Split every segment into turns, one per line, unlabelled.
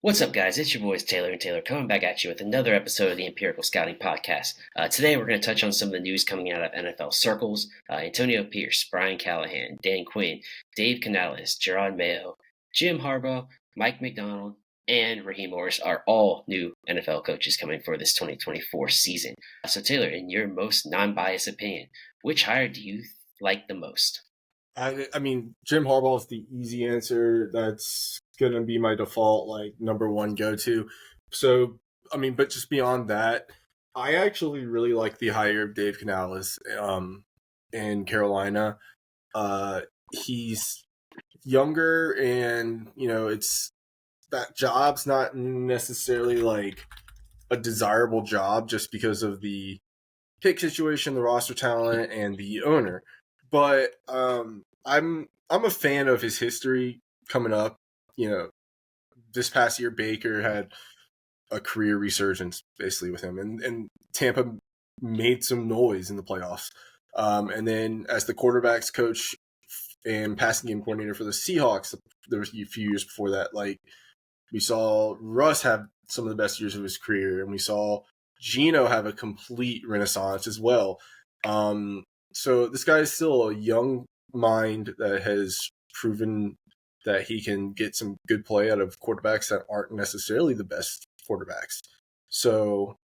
What's up, guys? It's your boys Taylor and Taylor coming back at you with another episode of the Empirical Scouting Podcast. Today, we're going to touch on some of the news coming out of NFL circles. Antonio Pierce, Brian Callahan, Dan Quinn, Dave Canales, Gerard Mayo, Jim Harbaugh, Mike McDonald, and Raheem Morris are all new NFL coaches coming for this 2024 season. So, Taylor, in your most non-biased opinion, which hire do you like the most?
I mean, Jim Harbaugh is the easy answer. That's going to be my default, number one go-to. So, but just beyond that, I actually really like the hire of Dave Canales in Carolina. He's younger and, it's that job's not necessarily like a desirable job just because of the pick situation, the roster talent, and the owner. But I'm a fan of his history coming up. This past year Baker had a career resurgence basically with him, and Tampa made some noise in the playoffs. And then as the quarterbacks coach and passing game coordinator for the Seahawks, there was a few years before that, we saw Russ have some of the best years of his career, and we saw Geno have a complete renaissance as well. So this guy is still a young mind that has proven that he can get some good play out of quarterbacks that aren't necessarily the best quarterbacks. So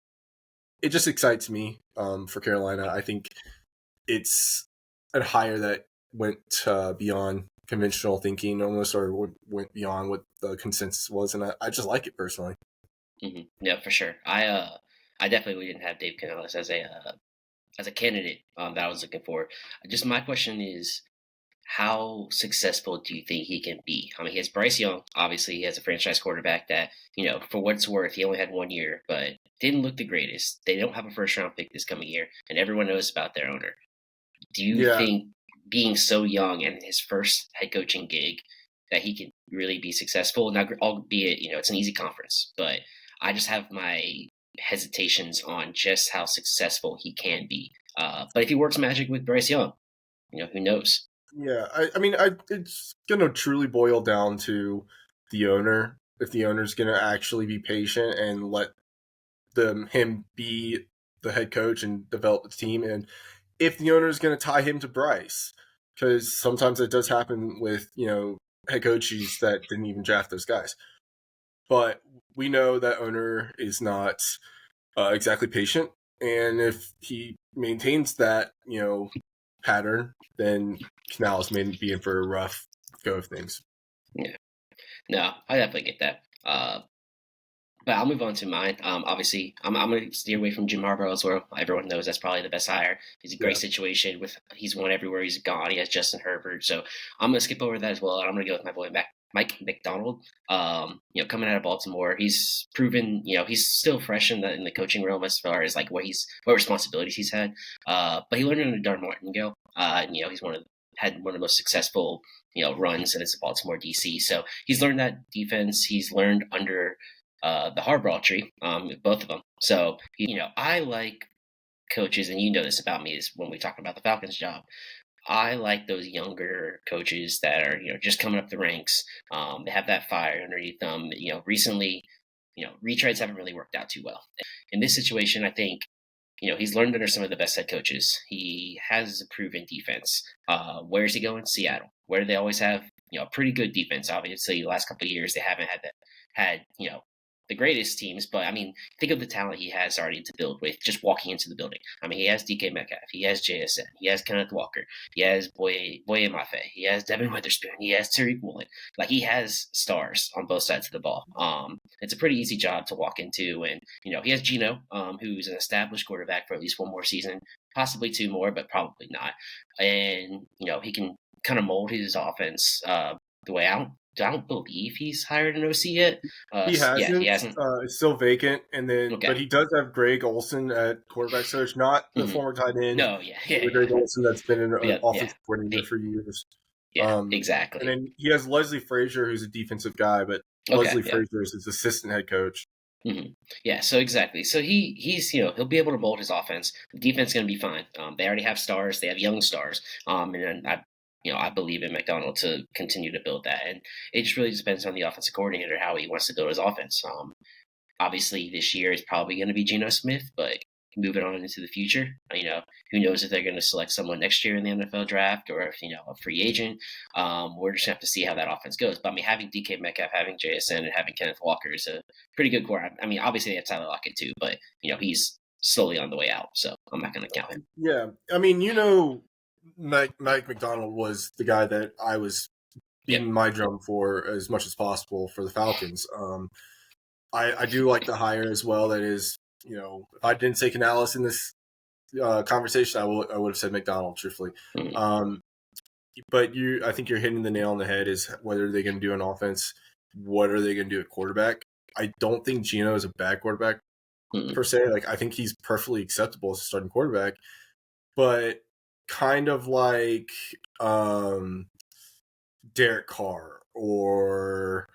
it just excites me for Carolina. I think it's a hire that went beyond conventional thinking almost, or went beyond what the consensus was, and I just like it personally.
Mm-hmm. Yeah, for sure. I definitely didn't have Dave Canales as a candidate that I was looking for. Just my question is, how successful do you think he can be? I mean, he has Bryce Young. Obviously, he has a franchise quarterback that, for what it's worth, he only had 1 year, but didn't look the greatest. They don't have a first round pick this coming year, and everyone knows about their owner. Do you
Yeah,
think being so young and his first head coaching gig that he can really be successful? Now, albeit, it's an easy conference, but I just have my hesitations on just how successful he can be. But if he works magic with Bryce Young, who knows?
yeah. It's gonna truly boil down to the owner. If the owner's gonna actually be patient and let him be the head coach and develop the team, and if the owner is going to tie him to Bryce, because sometimes it does happen with head coaches that didn't even draft those guys. But we know that owner is not exactly patient, and if he maintains that pattern, then Canales may be in for a rough go of things.
Yeah, no, I definitely get that. But I'll move on to mine. Obviously, I'm going to steer away from Jim Harbaugh as well. Everyone knows that's probably the best hire. He's a great
Yeah,
situation he's won everywhere he's gone. He has Justin Herbert, so I'm going to skip over that as well. And I'm going to go with my boy Mike McDonald. Coming out of Baltimore, he's proven. He's still fresh in the coaching realm as far as like what responsibilities he's had. But he learned under Darn Martingale. He's had one of the most successful runs as a Baltimore DC. So he's learned that defense. He's learned under the Harbaugh tree, both of them. So, I like coaches, and you know this about me is when we talk about the Falcons job. I like those younger coaches that are, just coming up the ranks. They have that fire underneath them. Recently, retreads haven't really worked out too well. In this situation, I think, he's learned under some of the best head coaches. He has a proven defense. Where's he going? Seattle, where do they always have, a pretty good defense. Obviously, the last couple of years they haven't had the greatest teams, but I mean, think of the talent he has already to build with just walking into the building. I mean, he has DK Metcalf, he has JSN, he has Kenneth Walker, he has Boye Mafe, he has Devin Witherspoon, he has Tariq Woolen. Like, he has stars on both sides of the ball. It's a pretty easy job to walk into, and he has Geno, who's an established quarterback for at least one more season, possibly two more, but probably not. And he can kind of mold his offense the way out. I don't believe he's hired an OC yet.
he
Yeah, he
hasn't.
hasn't.
It's still vacant, and then
Okay.
but he does have Greg Olson at quarterback search, not the
Hmm.
former tight end.
No, yeah.
Greg Olson that's been an
Yeah, yeah,
offensive coordinator
He-
for years.
yeah,
And
exactly.
then he has Leslie Frazier, who's a defensive guy, but
Okay,
Leslie
yeah.
Frazier is his assistant head coach.
Yeah, so exactly. So he's he'll be able to mold his offense. The defense is going to be fine. They already have stars. They have young stars. And then I believe in McDonald to continue to build that, and it just really depends on the offensive coordinator how he wants to build his offense. Obviously, this year is probably going to be Geno Smith, but moving on into the future, who knows if they're going to select someone next year in the NFL draft or if a free agent. We're just going to have to see how that offense goes. But I mean, having DK Metcalf, having JSN, and having Kenneth Walker is a pretty good core. I mean, obviously they have Tyler Lockett too, but he's slowly on the way out, so I'm not going to count him.
Yeah, I mean, Mike McDonald was the guy that I was beating my drum for as much as possible for the Falcons. I do like the hire as well. That is, if I didn't say Canales in this conversation, I would have said McDonald, truthfully.
Mm-hmm.
But I think you're hitting the nail on the head. Is whether they're going to do an offense, what are they going to do at quarterback? I don't think Geno is a bad quarterback per se. Like, I think he's perfectly acceptable as a starting quarterback, but kind of like Derek Carr or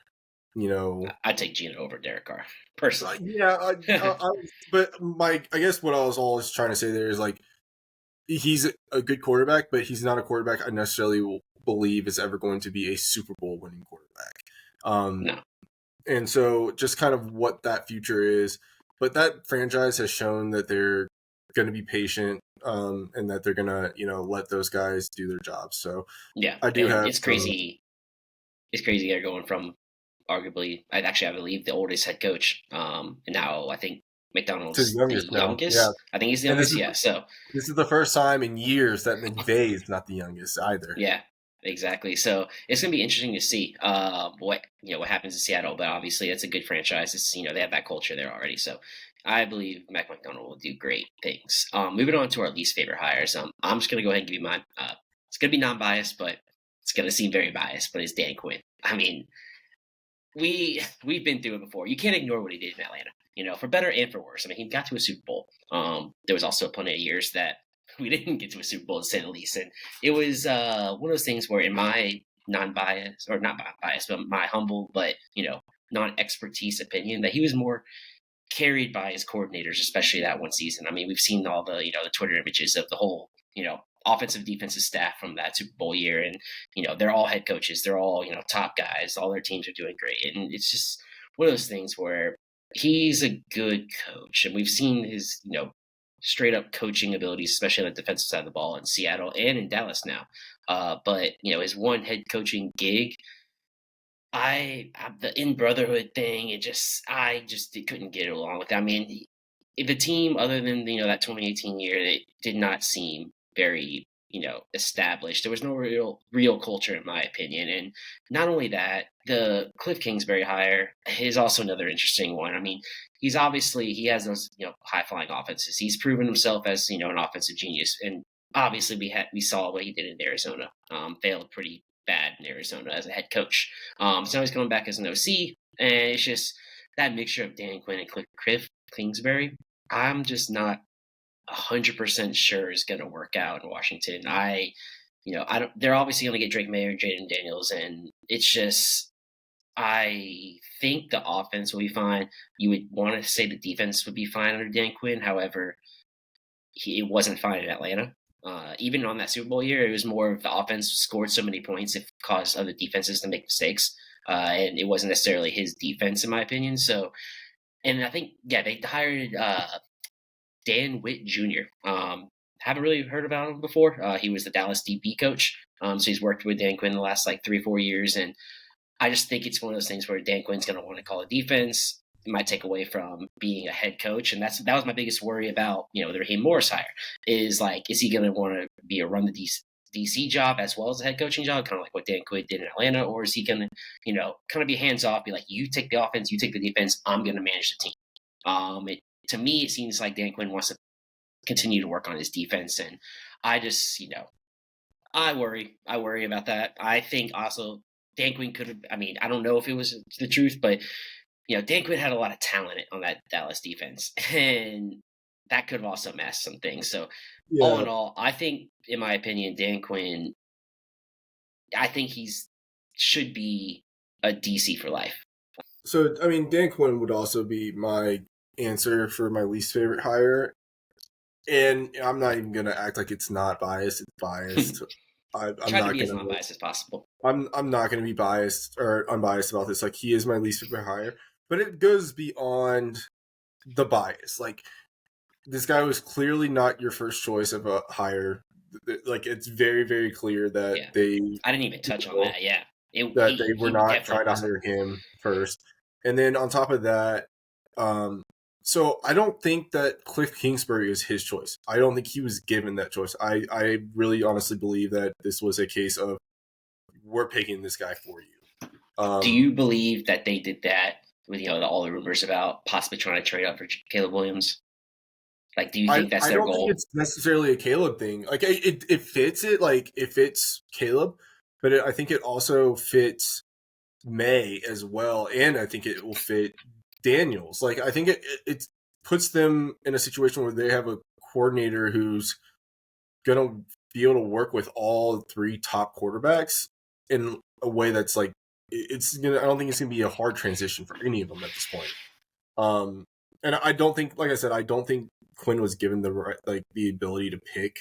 I'd take Geno over Derek Carr personally.
But I guess what I was always trying to say there is like he's a good quarterback, but he's not a quarterback I necessarily will believe is ever going to be a Super Bowl winning quarterback.
No.
And so just kind of what that future is, but that franchise has shown that they're going to be patient and that they're going to let those guys do their jobs. So
yeah,
I do have
it's crazy. It's crazy they're going from arguably, I believe the oldest head coach. And now I think McDonald's the youngest.
Yeah.
I think he's the youngest. So
this is the first time in years that McVay is not the youngest either.
Yeah, exactly. So it's going to be interesting to see what happens in Seattle. But obviously, it's a good franchise. It's they have that culture there already. So I believe Mac McDonald will do great things. Moving on to our least favorite hires. I'm just going to go ahead and give you mine. It's going to be non-biased, but it's going to seem very biased. But it's Dan Quinn. I mean, we've been through it before. You can't ignore what he did in Atlanta. For better and for worse. I mean, he got to a Super Bowl. There was also plenty of years that we didn't get to a Super Bowl, to say the least. And it was one of those things where, in my non-bias, or not bias, but my humble but non-expertise opinion, that he was more carried by his coordinators, especially that one season. I mean, we've seen all the the Twitter images of the whole offensive defensive staff from that Super Bowl year, and they're all head coaches, they're all top guys, all their teams are doing great, and it's just one of those things where he's a good coach, and we've seen his straight up coaching abilities, especially on the defensive side of the ball in Seattle and in Dallas now. But his one head coaching gig, the in brotherhood thing, I just couldn't get along with it. I mean, the team, other than that 2018 year, it did not seem very established. There was no real culture, in my opinion. And not only that, the Cliff Kingsbury hire is also another interesting one. I mean, he has those high flying offenses. He's proven himself as an offensive genius, and obviously we saw what he did in Arizona. Failed pretty bad in Arizona as a head coach. So now he's coming back as an OC, and it's just that mixture of Dan Quinn and Cliff Kingsbury. I'm just not 100% sure is going to work out in Washington. I don't. They're obviously going to get Drake May and Jaden Daniels, and it's just, I think the offense will be fine. You would want to say the defense would be fine under Dan Quinn. However, it wasn't fine in Atlanta. Even on that Super Bowl year, it was more of the offense scored so many points it caused other defenses to make mistakes, and it wasn't necessarily his defense, in my opinion. So, and I think they hired Dan Witt Jr. Haven't really heard about him before. He was the Dallas DB coach, so he's worked with Dan Quinn the last 3 or 4 years, and I just think it's one of those things where Dan Quinn's going to want to call a defense. It might take away from being a head coach, and that was my biggest worry about the Raheem Morris hire. Is he going to want to be a run the DC job as well as a head coaching job, kind of like what Dan Quinn did in Atlanta, or is he going to kind of be hands off, be like, you take the offense, you take the defense, I'm going to manage the team. To me, it seems like Dan Quinn wants to continue to work on his defense, and I just I worry about that. I think also Dan Quinn could have. I mean, I don't know if it was the truth, but Dan Quinn had a lot of talent on that Dallas defense, and that could have also masked some things. So, all in all, I think, in my opinion, Dan Quinn, I think should be a DC for life.
So, I mean, Dan Quinn would also be my answer for my least favorite hire, and I'm not even gonna act like it's not biased. It's biased. I'm
Try to
not
be as
gonna
non-biased as possible.
I'm not gonna be biased or unbiased about this. Like he is my least favorite hire, but it goes beyond the bias. Like this guy was clearly not your first choice of a hire. Like it's very very clear that
Yeah,
they
I didn't even touch on that. Yeah,
that they were
he
not
definitely
trying to
wasn't.
hire him first. And then on top of that, um, so I don't think that Cliff Kingsbury is his choice. I don't think he was given that choice. I really honestly believe that this was a case of we're picking this guy for you.
Do
Um,
you believe that they did that with all the rumors about possibly trying to trade up for Caleb Williams? Like, do you think that's
I
their
don't think
goal?
it's necessarily a Caleb thing. Like it fits it. Like it fits Caleb, but I think it also fits May as well, and I think it will fit Daniels. Like I think it puts them in a situation where they have a coordinator who's gonna be able to work with all three top quarterbacks in a way that's like it's gonna. I don't think it's gonna be a hard transition for any of them at this point. Um, and I don't think, like I said, I don't think Quinn was given the right, like the ability to pick.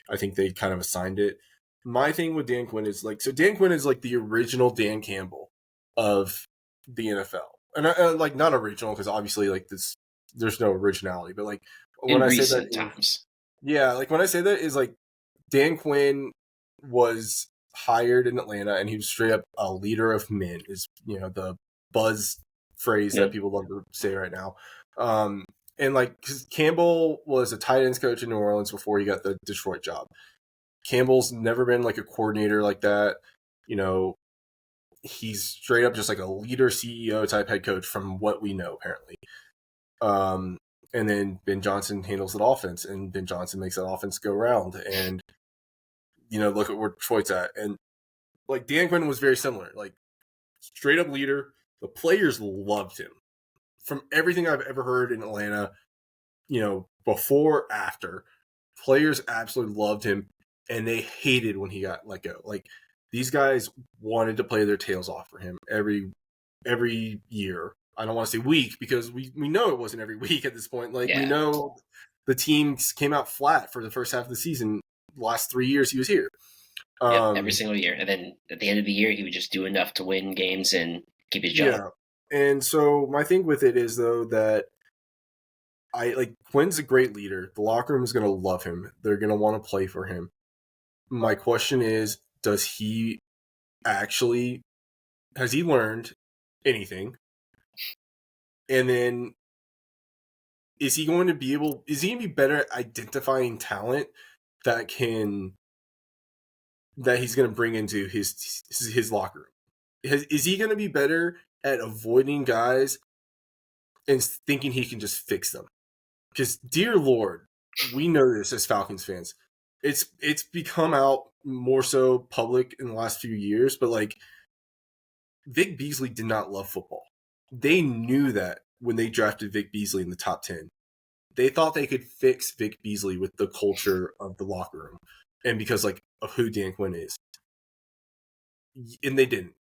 I think they kind of assigned it. My thing with Dan Quinn is like, so Dan Quinn is like the original Dan Campbell of the NFL, and like not original because obviously like this, there's no originality, but like when
In
I say that
recent
is,
times?
yeah, like when I say that is like Dan Quinn was hired in Atlanta and he was straight up a leader of men is the buzz phrase that
Yep.
people love to say right now. Um, and like cause Campbell was a tight ends coach in New Orleans before he got the Detroit job. Campbell's never been like a coordinator like that. You know, he's straight up just like a leader CEO type head coach from what we know apparently. Um, and then Ben Johnson handles that offense and Ben Johnson makes that offense go around and look at where Detroit's at. And like Dan Quinn was very similar, like straight up leader. The players loved him. From everything I've ever heard in Atlanta, before, after, players absolutely loved him and they hated when he got let go. Like these guys wanted to play their tails off for him every year. I don't want to say week because we know it wasn't every week at this point. Like we
Yeah.
know the teams came out flat for the first half of the season. Last 3 years he was here.
Yep. Every
Um,
single year, and then at the end of the year, he would just do enough to win games and keep his job.
yeah. And so my thing with it is though that I like Quinn's a great leader. The locker room is going to love him. They're going to want to play for him. My question is, does he actually has he learned anything? And then is he going to be able? Is he going to be better at identifying talent that he's going to bring into his locker room? Is he going to be better at avoiding guys and thinking he can just fix them? Because dear Lord, we know this as Falcons fans. It's become out more so public in the last few years, but like Vic Beasley did not love football. They knew that when they drafted Vic Beasley in the top 10. They thought they could fix Vic Beasley with the culture of the locker room and because like of who Dan Quinn is. And they didn't.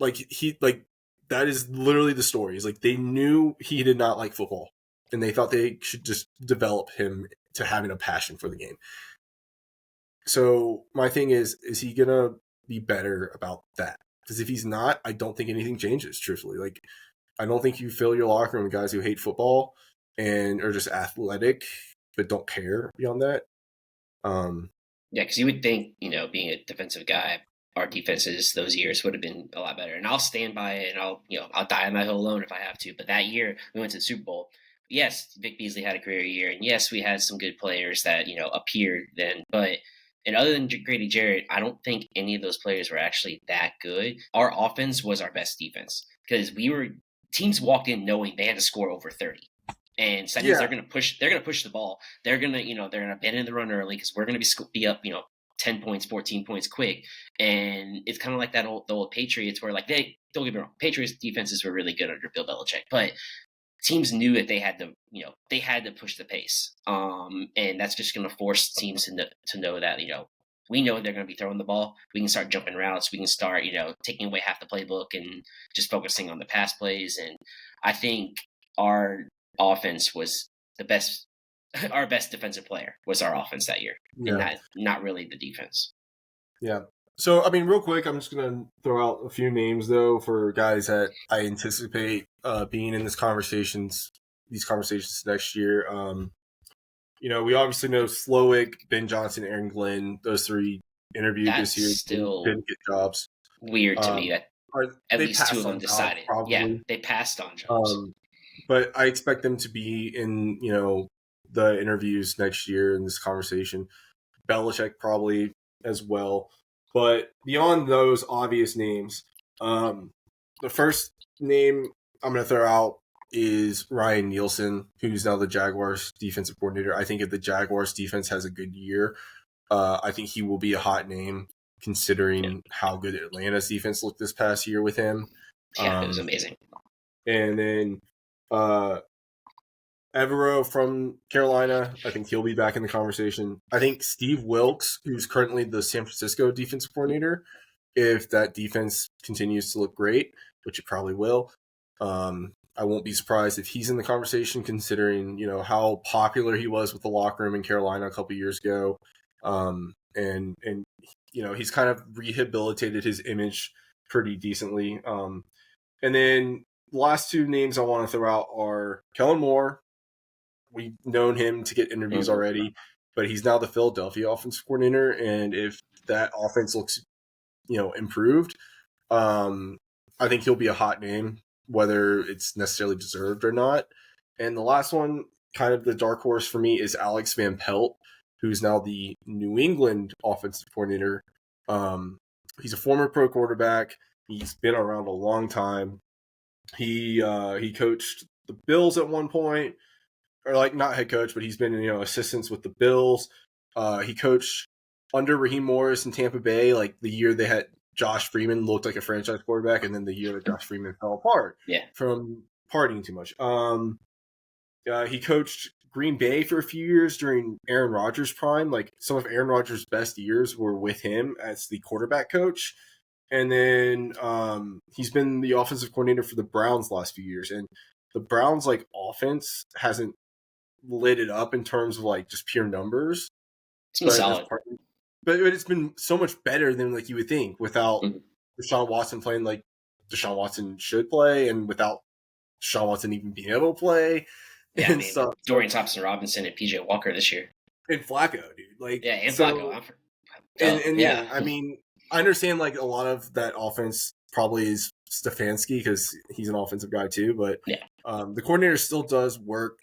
Like that is literally the story. Is like they knew he did not like football and they thought they should just develop him to having a passion for the game. So my thing is he gonna be better about that? Because if he's not, I don't think anything changes. Truthfully, like I don't think you fill your locker room with guys who hate football and are just athletic but don't care beyond that. Um,
Yeah, because you would think, being a defensive guy, our defenses those years would have been a lot better. And I'll stand by it, and I'll die on that hill alone if I have to. But that year we went to the Super Bowl. Yes, Vic Beasley had a career year, and yes, we had some good players that appeared then. But and other than Grady Jarrett, I don't think any of those players were actually that good. Our offense was our best defense because teams walked in knowing they had to score over 30. And so that means
yeah,
they're gonna push the ball. They're gonna they're gonna abandon the run early because we're gonna be up 10 points, 14 points quick. And it's kind of like the old Patriots where like they don't get me wrong, Patriots defenses were really good under Bill Belichick, but teams knew that they had to they had to push the pace. And that's just gonna force teams to know that we know they're going to be throwing the ball. We can start jumping routes. We can start, taking away half the playbook and just focusing on the pass plays. And I think our offense was the best. Our best defensive player was our offense that year, and
yeah.
not really the defense.
Yeah. So, I mean, real quick, I'm just going to throw out a few names, though, for guys that I anticipate being in these conversations next year. We obviously know Slowick, Ben Johnson, Aaron Glenn. Those three interviewed
That's
this year,
still
didn't get jobs.
weird to me that at
They
least two of
passed
them
on jobs,
decided. Yeah,
probably.
they passed on jobs.
But I expect them to be in, the interviews next year in this conversation. Belichick probably as well. But beyond those obvious names, the first name I'm going to throw out is Ryan Nielsen, who's now the Jaguars defensive coordinator. I think if the Jaguars defense has a good year, I think he will be a hot name considering how good Atlanta's defense looked this past year with him.
Yeah, it was amazing.
And then Evero from Carolina, I think he'll be back in the conversation. I think Steve Wilkes, who's currently the San Francisco defensive coordinator, if that defense continues to look great, which it probably will, I won't be surprised if he's in the conversation, considering how popular he was with the locker room in Carolina a couple years ago, and he's kind of rehabilitated his image pretty decently. And then the last two names I want to throw out are Kellen Moore. We've known him to get interviews already, but he's now the Philadelphia offensive coordinator, and if that offense looks, improved, I think he'll be a hot name, whether it's necessarily deserved or not. And the last one, kind of the dark horse for me, is Alex Van Pelt, who's now the New England offensive coordinator. He's a former pro quarterback. He's been around a long time. He coached the Bills at one point, or like not head coach, but he's been assistants with the Bills. He coached under Raheem Morris in Tampa Bay, like the year they had Josh Freeman looked like a franchise quarterback, and then the year that Josh Freeman fell apart from partying too much. He coached Green Bay for a few years during Aaron Rodgers' prime. Like some of Aaron Rodgers' best years were with him as the quarterback coach. And then he's been the offensive coordinator for the Browns the last few years. And the Browns offense hasn't lit it up in terms of just pure numbers.
It's been solid.
But it's been so much better than you would think without Deshaun Watson playing like Deshaun Watson should play, and without Deshaun Watson even being able to play.
Yeah, and Dorian Thompson-Robinson and PJ Walker this year.
And Flacco, dude.
Flacco.
Yeah, I mean, I understand a lot of that offense probably is Stefanski because he's an offensive guy too, but the coordinator still does work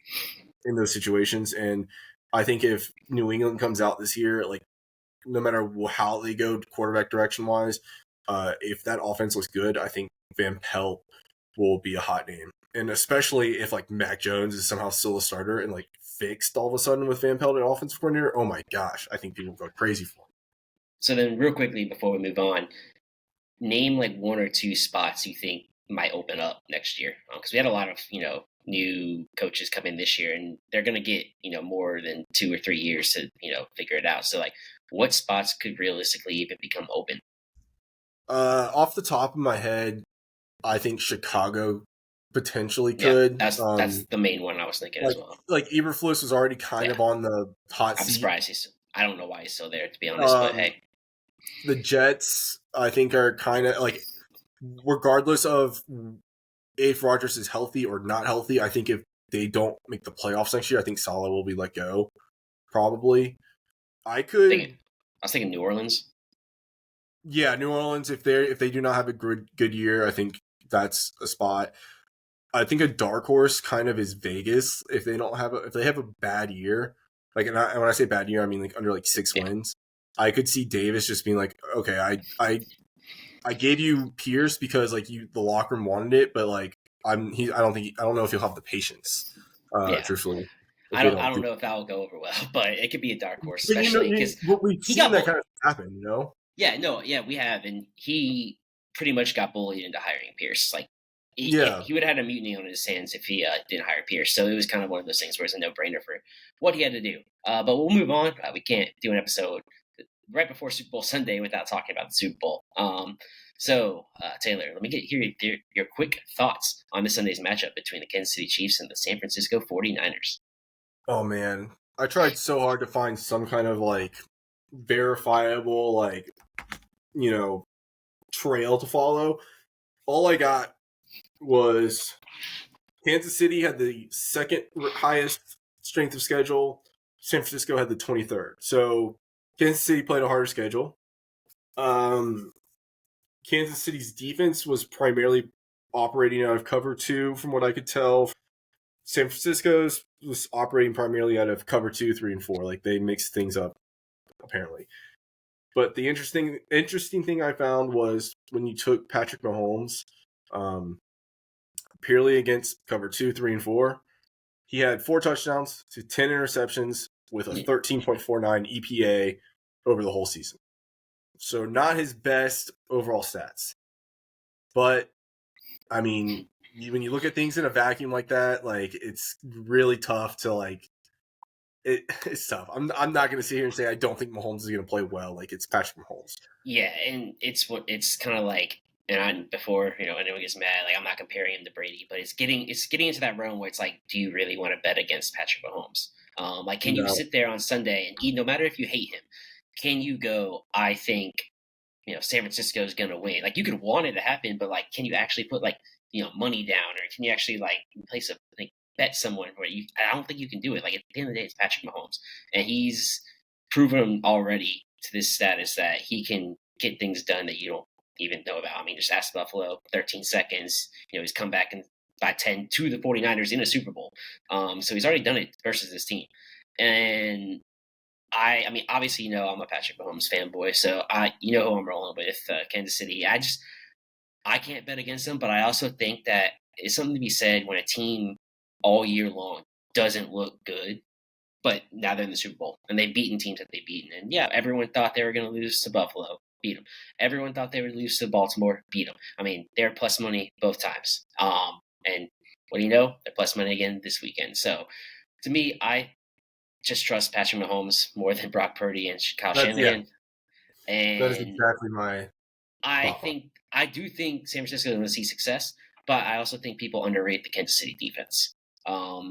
in those situations. And I think if New England comes out this year, no matter how they go quarterback direction wise, if that offense looks good, I think Van Pelt will be a hot name. And especially if Mac Jones is somehow still a starter and fixed all of a sudden with Van Pelt at offensive coordinator, oh my gosh, I think people go crazy for him.
So then real quickly before we move on, name one or two spots you think might open up next year. Because we had a lot of, new coaches come in this year, and they're going to get, more than 2 or 3 years to, figure it out. So what spots could realistically even become open?
Off the top of my head, I think Chicago potentially could.
That's the main one I was thinking as well.
Eberflus was already kind of on the hot seat.
I'm surprised I don't know why he's still there, to be honest, but hey.
The Jets, I think, are kind of regardless of if Rodgers is healthy or not healthy, I think if they don't make the playoffs next year, I think Saleh will be let go. Probably. I
was thinking New Orleans.
Yeah, New Orleans. If they do not have a good year, I think that's a spot. I think a dark horse kind of is Vegas. If they have a bad year, and when I say bad year, I mean under 6 wins. I could see Davis just being okay, I gave you Pierce because the locker room wanted it, but I don't know if he'll have the patience. Truthfully,
I don't know if that will go over well, but it could be a dark horse, especially because
we've seen that kind of happen.
Yeah, we have, and he pretty much got bullied into hiring Pierce. He would have had a mutiny on his hands if he didn't hire Pierce. So it was kind of one of those things where it's a no-brainer for what he had to do. But we'll move on. We can't do an episode right before Super Bowl Sunday without talking about the Super Bowl. So, Taylor, let me get your quick thoughts on this Sunday's matchup between the Kansas City Chiefs and the San Francisco 49ers.
Oh, man. I tried so hard to find some kind of verifiable trail to follow. All I got was Kansas City had the second highest strength of schedule. San Francisco had the 23rd. So Kansas City played a harder schedule. Kansas City's defense was primarily operating out of cover 2, from what I could tell. San Francisco's was operating primarily out of cover 2, 3, and 4. Like, they mixed things up, apparently. But the interesting thing I found was when you took Patrick Mahomes, purely against cover 2, 3, and 4, he had 4 touchdowns to 10 interceptions with a 13.49 EPA over the whole season. So not his best overall stats. But, I mean, when you look at things in a vacuum like that, like, it's really tough to, like, it's tough. I'm not going to sit here and say I don't think Mahomes is going to play well. Like, it's Patrick Mahomes.
Yeah, and it's kind of like, and before anyone gets mad, like, I'm not comparing him to Brady, but it's getting into that realm where it's like, do you really want to bet against Patrick Mahomes? Like, can you sit there on Sunday and no matter if you hate him, can you go, I think San Francisco is going to win? Like, you could want it to happen, but like, can you actually put like money down, or can you actually like place a bet someone where I don't think you can do it. Like, at the end of the day, it's Patrick Mahomes, and he's proven already to this status that he can get things done that you don't even know about. I mean, just ask Buffalo, 13 seconds. He's come back and by 10 to the 49ers in a Super Bowl. So he's already done it versus this team. And I mean, obviously, I'm a Patrick Mahomes fanboy, so who I'm rolling with, Kansas City. I can't bet against them, but I also think that it's something to be said when a team all year long doesn't look good, but now they're in the Super Bowl and they've beaten teams that they've beaten. And yeah, everyone thought they were going to lose to Buffalo, beat them. Everyone thought they would lose to Baltimore, beat them. I mean, they're plus money both times. And what do you know? They're plus money again this weekend. So to me, I just trust Patrick Mahomes more than Brock Purdy and Kyle Shanahan.
Yeah. And that is exactly my
I do think San Francisco is going to see success, but I also think people underrate the Kansas City defense.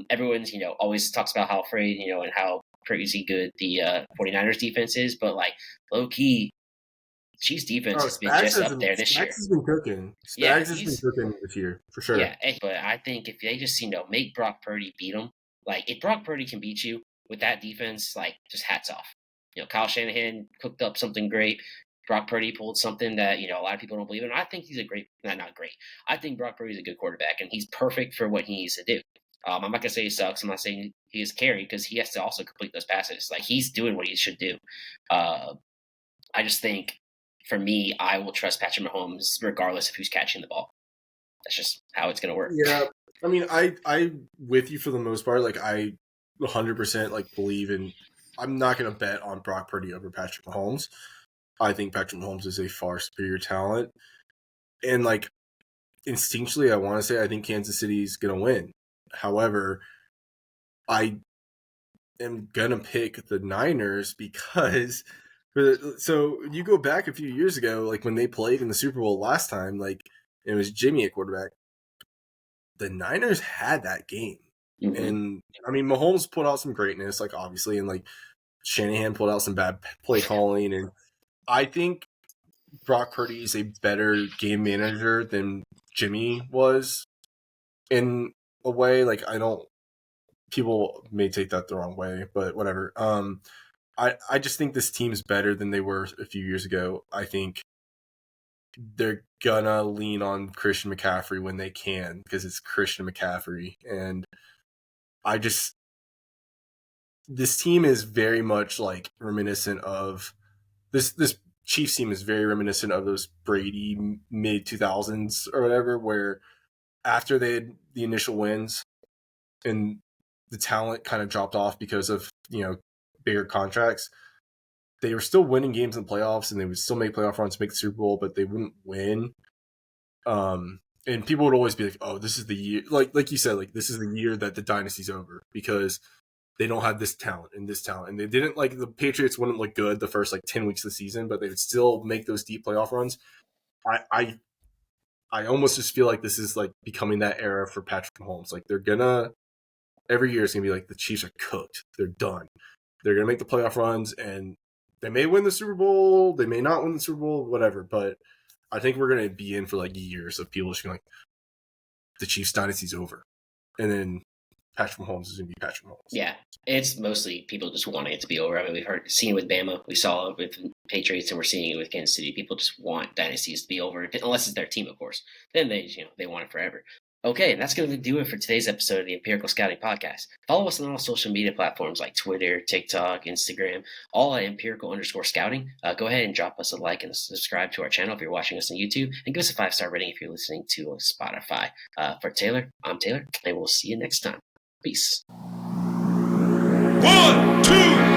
Everyone's, always talks about how afraid, and how crazy good the 49ers defense is, but like, low key, Chiefs defense has been just up there this year.
Spags has been cooking. Spags has been cooking this year, for sure.
Yeah, but I think if they just, make Brock Purdy beat them, like, if Brock Purdy can beat you with that defense, like, just hats off. Kyle Shanahan cooked up something great. Brock Purdy pulled something that, a lot of people don't believe in. I think he's a great, not great. I think Brock Purdy's a good quarterback, and he's perfect for what he needs to do. I'm not going to say he sucks. I'm not saying he is carried, because he has to also complete those passes. Like, he's doing what he should do. I just think, for me, I will trust Patrick Mahomes regardless of who's catching the ball. That's just how it's going to work.
Yeah, I mean, I with you for the most part. Like, I 100% like believe in. I'm not going to bet on Brock Purdy over Patrick Mahomes. I think Patrick Mahomes is a far superior talent, and like, instinctually, I want to say I think Kansas City's going to win. However, I am going to pick the Niners because so you go back a few years ago, like when they played in the Super Bowl last time, like it was Jimmy at quarterback. The Niners had that game. Mm-hmm. And I mean, Mahomes put out some greatness, like obviously, and like Shanahan pulled out some bad play calling. And I think Brock Purdy is a better game manager than Jimmy was in a way. Like, people may take that the wrong way, but whatever. I just think this team's better than they were a few years ago. I think they're gonna lean on Christian McCaffrey when they can, because it's Christian McCaffrey. And this team is very much like reminiscent of this Chiefs team is very reminiscent of those Brady mid 2000s or whatever, where after they had the initial wins and the talent kind of dropped off because of, bigger contracts, they were still winning games in the playoffs, and they would still make playoff runs to make the Super Bowl, but they wouldn't win. And people would always be like, oh, this is the year, like you said, like, this is the year that the dynasty's over, because they don't have this talent and this talent. And they didn't, like, the Patriots wouldn't look good the first, like, 10 weeks of the season, but they would still make those deep playoff runs. I almost just feel like this is, like, becoming that era for Patrick Mahomes. Like, every year it's going to be like, the Chiefs are cooked. They're done. They're going to make the playoff runs, and They may win the Super Bowl, they may not win the Super Bowl, whatever. But I think we're going to be in for like years of people just being like, the Chiefs dynasty's over, and then Patrick Mahomes is going to be Patrick Mahomes.
Yeah, it's mostly people just wanting it to be over. I mean, seen it with Bama, we saw it with Patriots, and we're seeing it with Kansas City. People just want dynasties to be over, unless it's their team, of course. Then they want it forever. Okay, and that's going to do it for today's episode of the Empirical Scouting Podcast. Follow us on all social media platforms like Twitter, TikTok, Instagram, all at empirical_scouting. Go ahead and drop us a like and subscribe to our channel if you're watching us on YouTube, and give us a 5-star rating if you're listening to Spotify. For Taylor, I'm Taylor, and we'll see you next time. Peace.
1, 2,